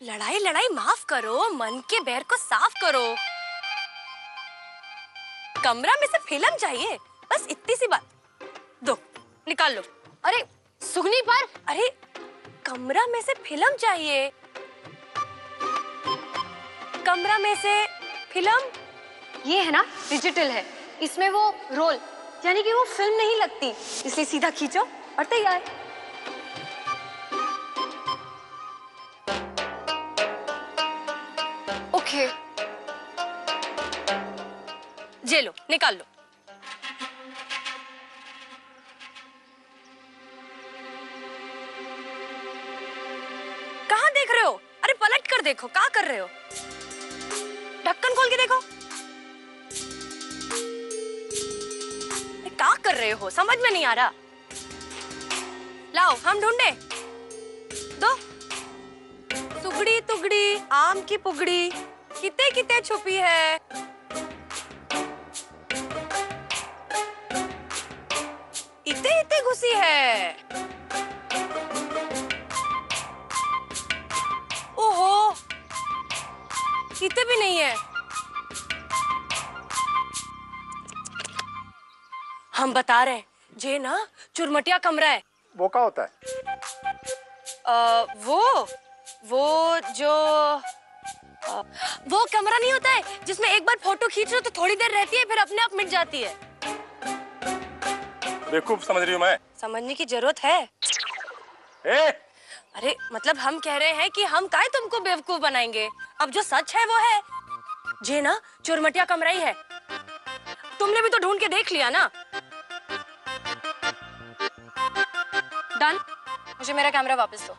लड़ाई लड़ाई माफ करो, मन के बैर को साफ करो। कमरा में से फिल्म चाहिए, बस इतनी सी बात। दो, निकाल लो। अरे सुगनी पर, अरे कमरा में से फिल्म चाहिए, कमरा में से फिल्म। ये है ना डिजिटल है, इसमें वो रोल यानी कि वो फिल्म नहीं लगती, इसलिए सीधा खींचो और तैयार। ओके, जे लो, निकाल लो। कहाँ देख रहे हो? अरे पलट कर देखो, क्या कर रहे हो? ढक्कन खोल के देखो। क्या कर रहे हो? समझ में नहीं आ रहा। लाओ, हम ढूंढे। दो। सुगड़ी तुगड़ी आम की पुगड़ी किते किते छुपी है। इते इते घुसी है। ओहो, इते भी नहीं है। हम बता रहे हैं, जे ना चुरमटिया कमरा है। वो क्या होता है? वो जो वो कमरा नहीं होता है जिसमें एक बार फोटो खींच लो तो थोड़ी देर रहती है, फिर अपने आप मिट जाती है। बेवकूफ समझ रही हूँ मैं? समझने की जरूरत है। अरे मतलब हम कह रहे हैं कि हम काहे तुमको बेवकूफ बनाएंगे। अब जो सच है वो है, जे ना चुरमटिया कमरा ही है। तुमने भी तो ढूंढ के देख लिया ना। डन, मुझे मेरा कैमरा वापस दो।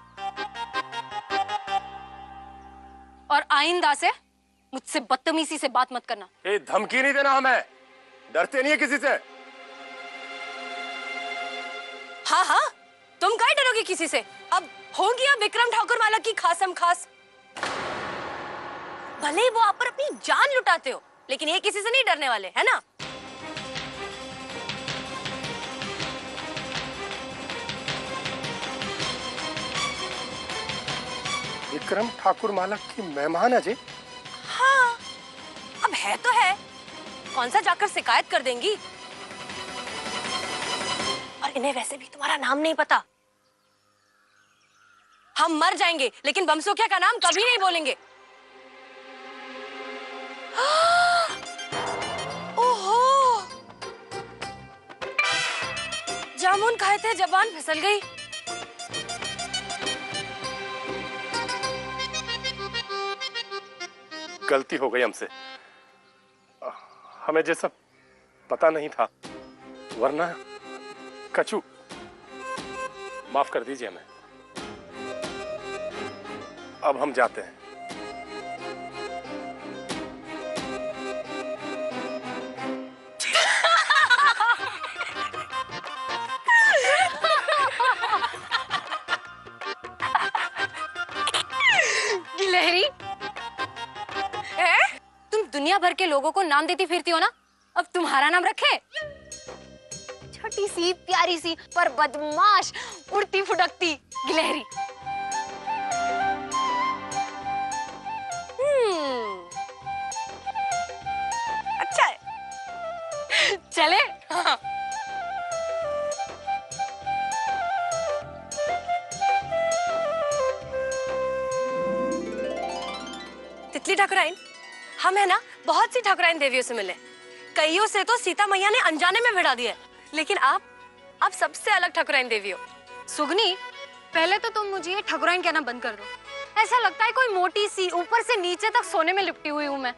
और आइंदा से मुझसे बदतमीजी से बात मत करना। धमकी नहीं देना हमें, डरते नहीं है किसी से। हाँ हाँ, तुम काहे डरोगे किसी से। अब होगी या विक्रम ठाकुर वाला की खासम खास। भले ही वो आप पर अपनी जान लुटाते हो, लेकिन ये किसी से नहीं डरने वाले, है ना? विक्रम ठाकुर मालक की मेहमान है जी? हाँ, अब है तो है, कौन सा जाकर शिकायत कर देंगी। और इन्हें वैसे भी तुम्हारा नाम नहीं पता। हम मर जाएंगे लेकिन बमसोकिया का नाम कभी नहीं बोलेंगे। ओहो, जामुन खाए थे, जबान फिसल गई। गलती हो गई हमसे, हमें जैसा पता नहीं था, वरना कचू, माफ कर दीजिए हमें। अब हम जाते हैं। गिलहरी, तुम दुनिया भर के लोगों को नाम देती फिरती हो ना, अब तुम्हारा नाम रखे। छोटी सी प्यारी सी पर बदमाश उड़ती फुदकती गिलहरी। अच्छा है। चले? हाँ। तितली ठाकुराइन, हम है ना बहुत सी ठाकुराइन देवियों से मिले। कईयों से तो सीता मैया ने अनजाने में भिड़ा दिया, लेकिन आप सबसे अलग ठाकुराइन देवी हो। सुगनी, पहले तो तुम मुझे ये ठाकुराइन कहना बंद कर दो। ऐसा लगता है कोई मोटी सी ऊपर से नीचे तक सोने में लिपटी हुई हूँ मैं।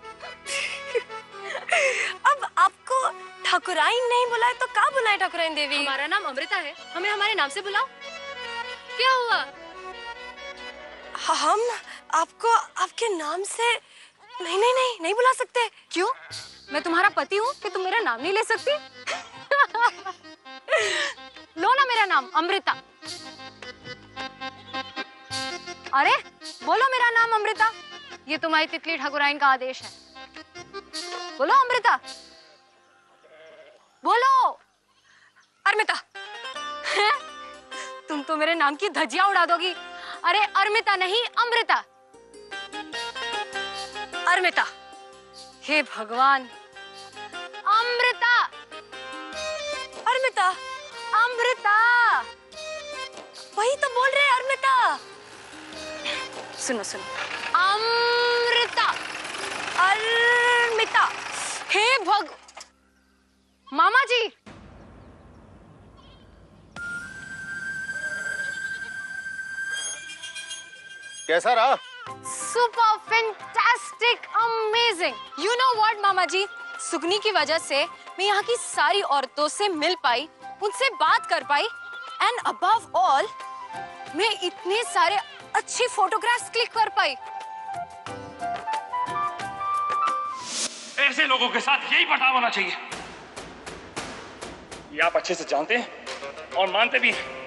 अब आपको ठाकुराइन नहीं बुलाए तो क्या बुलाए ठाकुराइन देवी? हमारा नाम अमृता है, हमें हमारे नाम से बुलाओ। क्या हुआ? हम आपको आपके नाम से नहीं बुला सकते। क्यों? मैं तुम्हारा पति हूँ कि तुम मेरा नाम नहीं ले सकती? लो ना मेरा नाम अमृता। अरे बोलो मेरा नाम अमृता, ये तुम्हारी तितली ठाकुराइन का आदेश है। बोलो अमृता, बोलो। अर्मिता। तुम तो मेरे नाम की धज्जियां उड़ा दोगी। अरे अर्मिता नहीं, अमृता। अर्मिता। हे भगवान, अमृता, अर्मिता, अमृता। वही तो बोल रहे हैं अर्मिता। सुनो सुनो, अमृता, अर्मिता। हे मामा जी। कैसा रहा? Super, fantastic, amazing. You know what मामा जी, सुगनी की वजह से मैं यहाँ की सारी औरतों से मिल पाई, उनसे बात कर पाई, एंड अबव ऑल मैं इतने सारे अच्छे फोटोग्राफ्स क्लिक कर पाई। ऐसे लोगों के साथ यही बर्ताव होना चाहिए। ये आप अच्छे से जानते हैं और मानते भी हैं।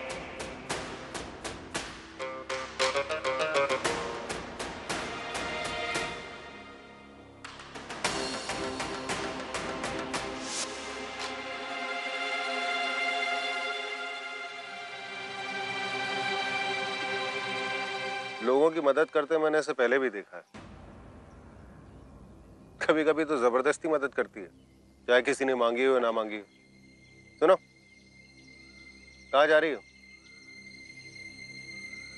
लोगों की मदद करते मैंने इसे पहले भी देखा है। कभी कभी तो जबरदस्ती मदद करती है, चाहे किसी ने मांगी हो या ना मांगी हो। सुनो, कहाँ जा रही हो?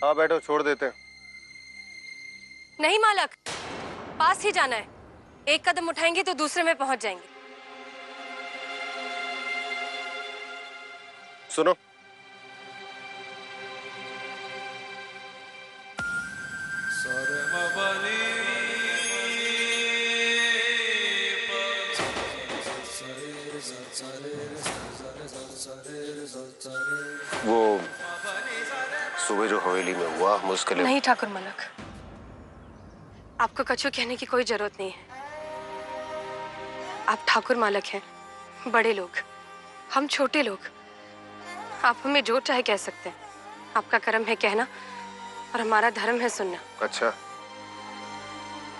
हाँ बैठो, छोड़ देते हैं। नहीं मालक, पास ही जाना है। एक कदम उठाएंगे तो दूसरे में पहुंच जाएंगे। सुनो, वो सुबह जो हवेली में हुआ मुश्किल। नहीं ठाकुर मालक, आपको कछु कहने की कोई जरूरत नहीं है। आप ठाकुर मालक हैं, बड़े लोग, हम छोटे लोग। आप हमें जो चाहे कह सकते हैं। आपका कर्म है कहना और हमारा धर्म है सुनना। अच्छा,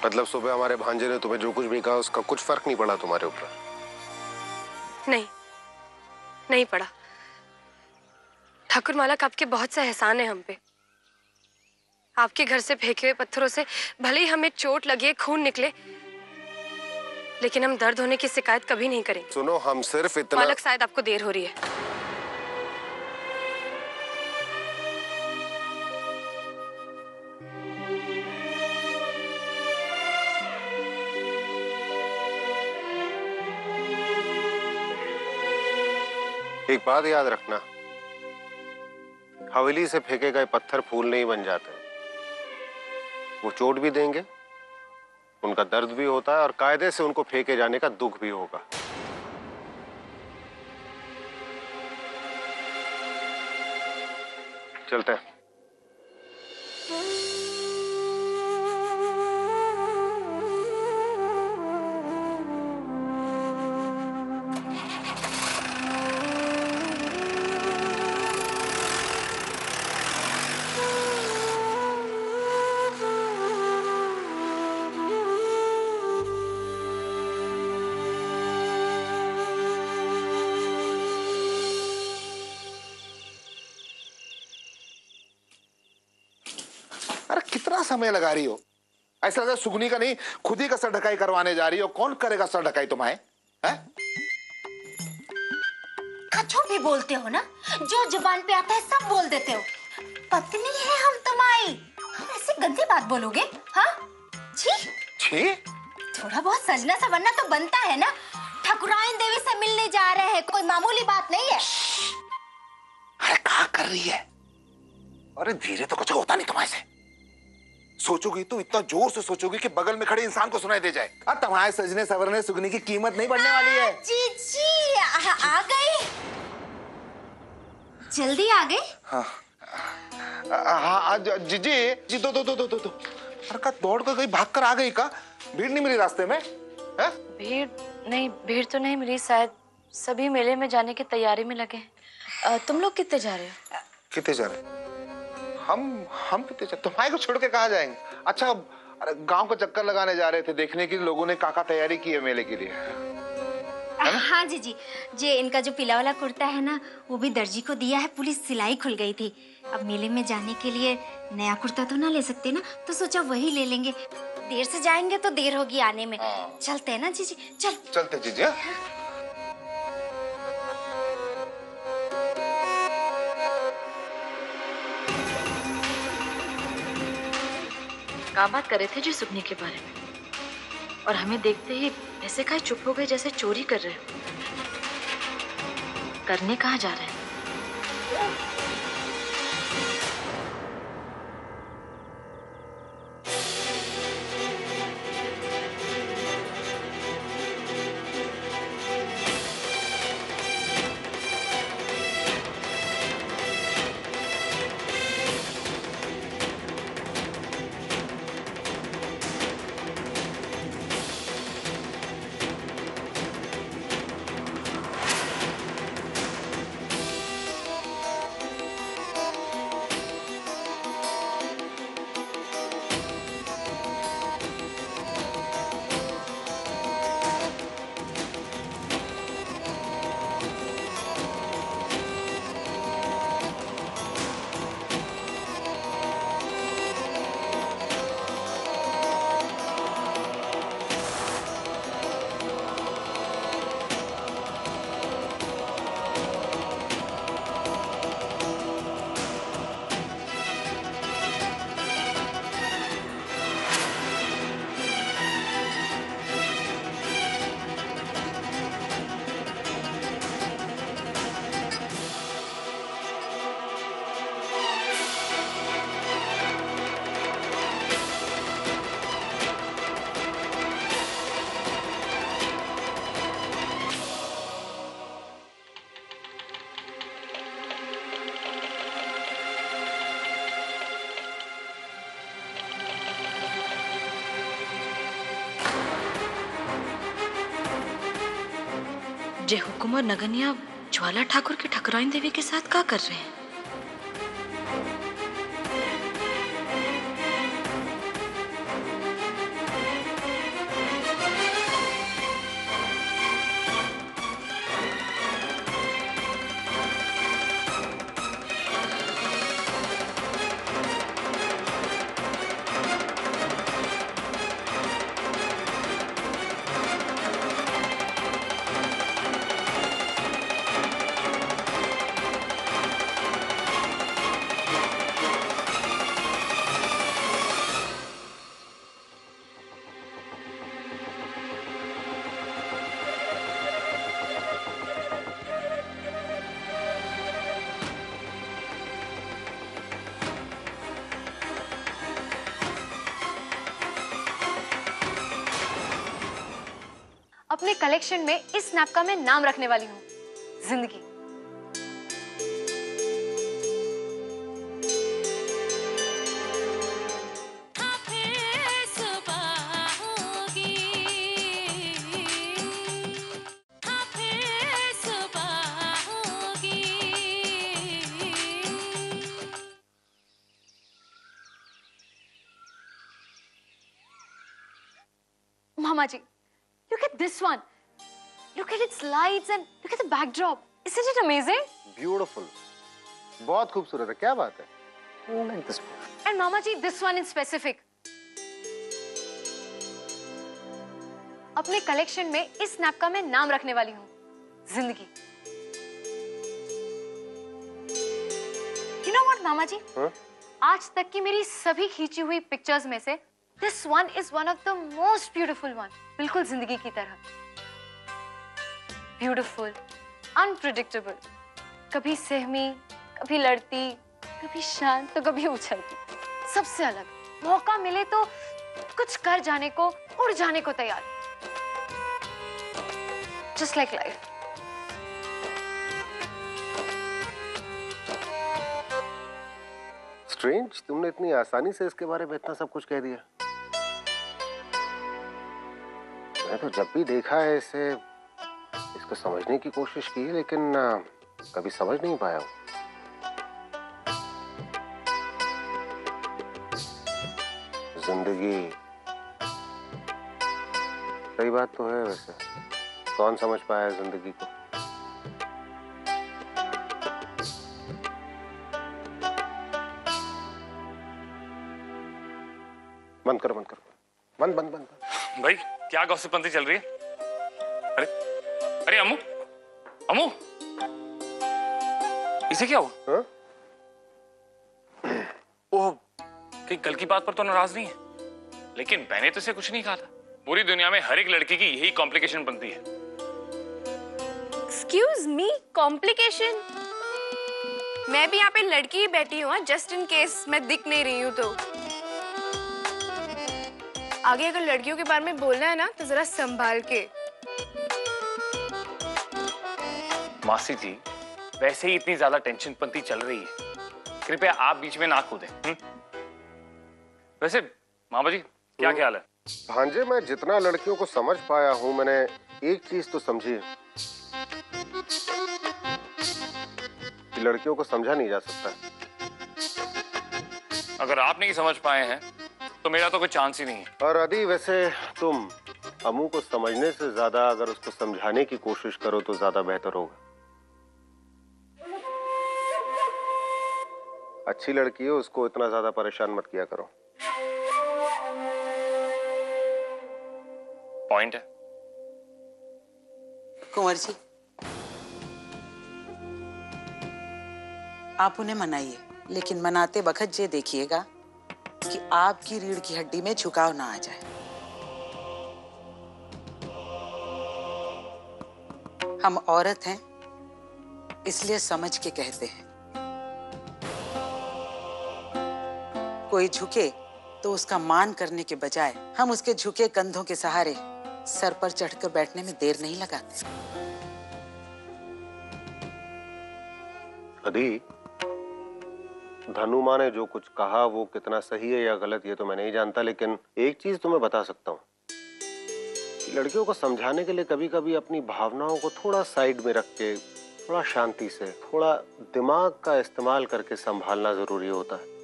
मतलब सुबह हमारे भांजे ने तुम्हें जो कुछ भी कहा उसका कुछ फर्क नहीं पड़ा तुम्हारे ऊपर? नहीं पड़ा। ठाकुर मालक, आपके बहुत से एहसान है हम पे। आपके घर से फेंके हुए पत्थरों से भले ही हमें चोट लगे, खून निकले, लेकिन हम दर्द होने की शिकायत कभी नहीं करेंगे। सुनो, हम सिर्फ इतना। मालक, शायद आपको देर हो रही है। एक बात याद रखना, हवेली से फेंके गए पत्थर फूल नहीं बन जाते। वो चोट भी देंगे, उनका दर्द भी होता है और कायदे से उनको फेंके जाने का दुख भी होगा। चलते हैं। अरे कितना समय लगा रही हो? ऐसा लगा सुगनी का नहीं, खुद ही का सर ढकाई करवाने जा रही हो। कौन करेगा सर ढकाई तुम्हारे? कछु भी बोलते हो ना, जो जुबान पे आता है सब बोल देते हो। पत्नी है हम तुम्हारी, ऐसी गंदी बात बोलोगे? हाँ, छी छी। थोड़ा बहुत सजना सवरना तो बनता है ना। ठाकुराइन देवी से मिलने जा रहे हैं, कोई मामूली बात नहीं है। अरे कहा कर रही है? अरे धीरे तो कुछ होता नहीं तुम्हारे से। सोचोगी तो इतना जोर से सोचोगी कि बगल में खड़े इंसान को सुनाई दे जाए। तुम्हारे सजने सवरने सुगनी की कीमत नहीं बढ़ने वाली है। जी आ गए, जल्दी आ गए। हाँ जी जी जी, दो। अरे का दौड़ कर गई, भाग कर आ गई का? भीड़ नहीं मिली रास्ते में? है? भीड़ तो नहीं मिली, शायद सभी मेले में जाने की तैयारी में लगे हैं। तुम लोग कितने जा रहे हो? कितने जा रहे? हम कितने जा? तुम्हारे को छोड़ के कहाँ जाएंगे? अच्छा, अरे गांव का चक्कर लगाने जा रहे थे, देखने की लोगों ने काका तैयारी की है मेले के लिए। हाँ जी, जे इनका जो पीला वाला कुर्ता है ना, वो भी दर्जी को दिया है, पूरी सिलाई खुल गई थी। अब मेले में जाने के लिए नया कुर्ता तो ना ले सकते ना, तो सोचा वही ले लेंगे। देर से जाएंगे तो देर होगी आने में। हाँ। चलते हैं ना जीजी, चल। चलते जीजी। हाँ? क्या बात कर रहे थे जी सुगनी के बारे में, और हमें देखते ही ऐसे काहे चुप हो गए जैसे चोरी कर रहे हो। करने कहाँ जा रहे हैं? जय हुकुम और नगनिया ज्वाला ठाकुर की ठकुराइन देवी के साथ क्या कर रहे हैं? अपने कलेक्शन में इस स्नैप का मैं नाम रखने वाली हूँ, जिंदगी। Mama ji, look at this one. Look at its lights and look at the backdrop. Isn't it amazing? Beautiful, बहुत खूबसूरत है। क्या बात है? Like this. And Mama ji, this one in specific. अपने कलेक्शन में इस स्नैप का मैं नाम रखने वाली हूँ, जिंदगी। You know what, Mama ji? हाँ? आज तक की मेरी सभी खींची हुई पिक्चर्स में से this one is one of the most beautiful one. बिल्कुल जिंदगी की तरह। Beautiful, unpredictable. कभी सहमी, कभी लड़ती, कभी शांत तो कभी उछलती। सबसे अलग। मौका मिले तो कुछ कर जाने को, उड़ जाने को तैयार। Just like life. स्ट्रेंज, तुमने इतनी आसानी से इसके बारे में इतना सब कुछ कह दिया। मैं तो जब भी देखा है इसे, इसको समझने की कोशिश की है, लेकिन कभी समझ नहीं पाया हूँ। जिंदगी, सही बात तो है वैसे। कौन समझ पाया जिंदगी को? बंद करो, बंद करो। बंद बंद बंद बंद। भाई क्या गॉसिपंती चल रही है? अरे अरे अम्मू, अम्मू, इसे क्या हुआ? हाँ? ओह, कहीं कल की बात पर तो नाराज नहीं है? लेकिन मैंने तो इसे कुछ नहीं कहा था। पूरी दुनिया में हर एक लड़की की यही कॉम्प्लिकेशन बनती है। Excuse me, complication? मैं भी यहाँ पे लड़की ही बैठी हूँ, जस्ट इन केस मैं दिख नहीं रही हूँ तो। आगे अगर लड़कियों के बारे में बोलना है ना तो जरा संभाल के। मासी जी, वैसे ही इतनी ज्यादा टेंशन पंती चल रही है, कृपया आप बीच में ना कूदें। वैसे मामा जी क्या ख्याल है? भांजे, मैं जितना लड़कियों को समझ पाया हूं, मैंने एक चीज तो समझी है कि लड़कियों को समझा नहीं जा सकता। अगर आप नहीं समझ पाए हैं तो मेरा तो कोई चांस ही नहीं है। और अदी, वैसे तुम अम्मू को समझने से ज्यादा अगर उसको समझाने की कोशिश करो तो ज्यादा बेहतर होगा। अच्छी लड़की है, उसको इतना ज्यादा परेशान मत किया करो। पॉइंट है। कुंवर जी, आप उन्हें मनाइए, लेकिन मनाते वक्त ये देखिएगा कि आपकी रीढ़ की हड्डी में झुकाव ना आ जाए। हम औरत हैं, इसलिए समझ के कहते हैं। कोई झुके तो उसका मान करने के बजाय हम उसके झुके कंधों के सहारे सर पर चढ़कर बैठने में देर नहीं लगाते। अदी, धनु माँ ने जो कुछ कहा वो कितना सही है या गलत ये तो मैं नहीं जानता, लेकिन एक चीज तो मैं बता सकता हूँ, लड़कियों को समझाने के लिए कभी कभी अपनी भावनाओं को थोड़ा साइड में रख के, थोड़ा शांति से, थोड़ा दिमाग का इस्तेमाल करके संभालना जरूरी होता है।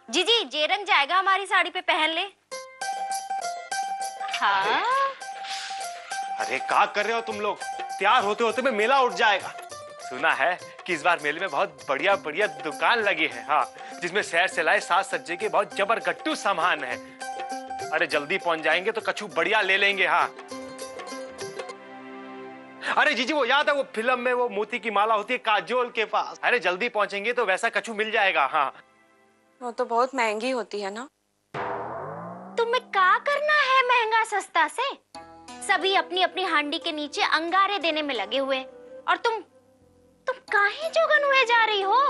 जीजी, ये रंग जाएगा हमारी साड़ी पे, पहन ले। हाँ। अरे क्या कर रहे हो तुम लोग? तैयार होते होते में मेला उठ जाएगा। सुना है कि इस बार मेले में बहुत बढ़िया बढ़िया दुकान लगी है, हाँ, जिसमें शहर से लाए साज सज्जे के बहुत जबरगट्टू सामान है। अरे जल्दी पहुंच जाएंगे तो कछु बढ़िया ले लेंगे। हाँ, अरे जीजी, वो याद है वो फिल्म में वो मोती की माला होती है काजोल के पास? अरे जल्दी पहुंचेंगे तो वैसा कछु मिल जाएगा। हाँ, वो तो बहुत महंगी होती है ना। तुम्हें क्या करना है महंगा सस्ता से? सभी अपनी अपनी हांडी के नीचे अंगारे देने में लगे हुए, और तुम काहे जोगन हुए जा रही हो?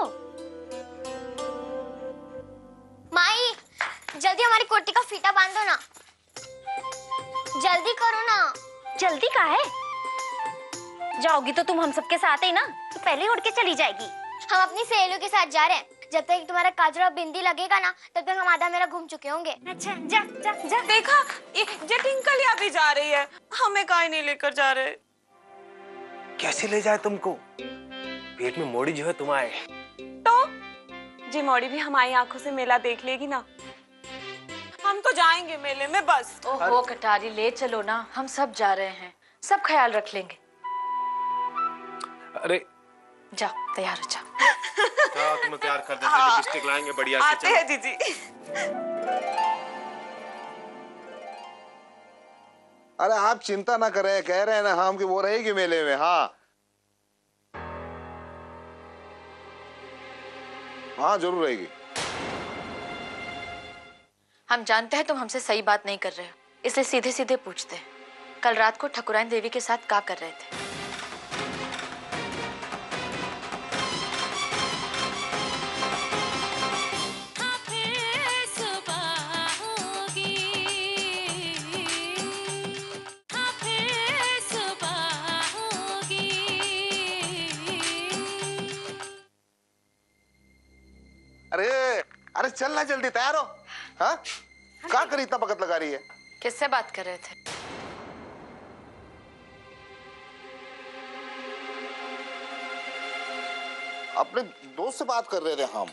माई, जल्दी हमारी कोटी का फीता बांधो ना। जल्दी करो ना। जल्दी का है? जाओगी तो तुम हम सबके साथ ही ना, तो पहले उड़ के चली जाएगी। हम अपनी सहेलियों के साथ जा रहे हैं। जब तक तुम्हारा काजल और बिंदी लगेगा ना, तब तक हम आधा मेरा घूम चुके होंगे। अच्छा, जा जा जा। देखा, ये टिंकलिया भी जा रही है, हमें काहे नहीं लेकर जा रहे? कैसे ले जाए तुमको? पेट में मोड़ी जो है तुम्हारे, तो जी मोड़ी भी हमारी आंखों से मेला देख लेगी ना। हम तो जाएंगे मेले में बस। ओहो कटारी, ले चलो ना, हम सब जा रहे हैं, सब ख्याल रख लेंगे। अरे जाओ, तैयार हो जाओ। तुम्हें तैयार कर देते हैं, लिपस्टिक लाएंगे बढ़िया से। आते हैं जीजी। अरे आप चिंता ना करें, कह रहे हैं ना हम कि वो रहेगी मेले में। हाँ हाँ, जरूर रहेगी। हम जानते हैं तुम हमसे सही बात नहीं कर रहे हो, इसलिए सीधे सीधे पूछते हैं, कल रात को ठकुराइन देवी के साथ क्या कर रहे थे? अरे चल ना, जल्दी तैयार हो। हाँ, क्या करी इतना वक्त लगा रही है? किससे बात कर रहे थे? अपने दोस्त से बात कर रहे थे हम।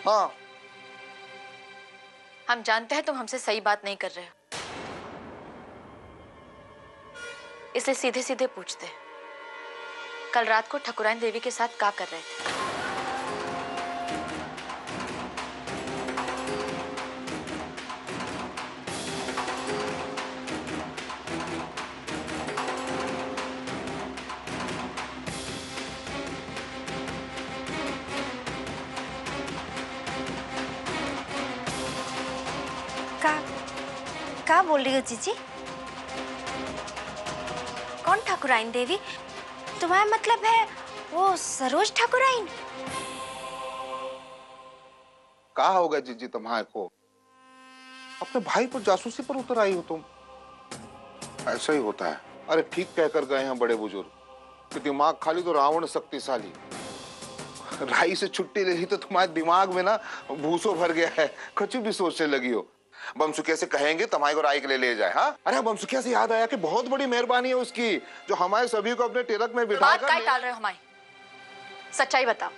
हाँ, हम जानते हैं तुम हमसे सही बात नहीं कर रहे हो, इसलिए सीधे सीधे पूछते हैं, कल रात को ठकुराइन देवी के साथ क्या कर रहे थे? का बोल रही हो जीजी? कौन ठाकुराइन देवी? तुम्हारा मतलब है वो सरोज ठाकुराइन? कहा होगा जीजी तुम्हारे को? अपने भाई पर जासूसी पर उतर आई हो तुम। ऐसा ही होता है। अरे ठीक कहकर गए हैं बड़े बुजुर्ग कि दिमाग खाली तो रावण शक्तिशाली। राई से छुट्टी ले ली तो तुम्हारे दिमाग में ना भूसो भर गया है, कुछ भी सोचने लगी हो। बमसुखिया से कहेंगे तमाई को राई के लिए ले जाए। हाँ, अरे बमसुखिया से याद आया कि बहुत बड़ी मेहरबानी है उसकी जो हमारे सभी को अपने टिलक में बिठा बात काय टाल रहे हो हमारी? सच्चाई बताओ।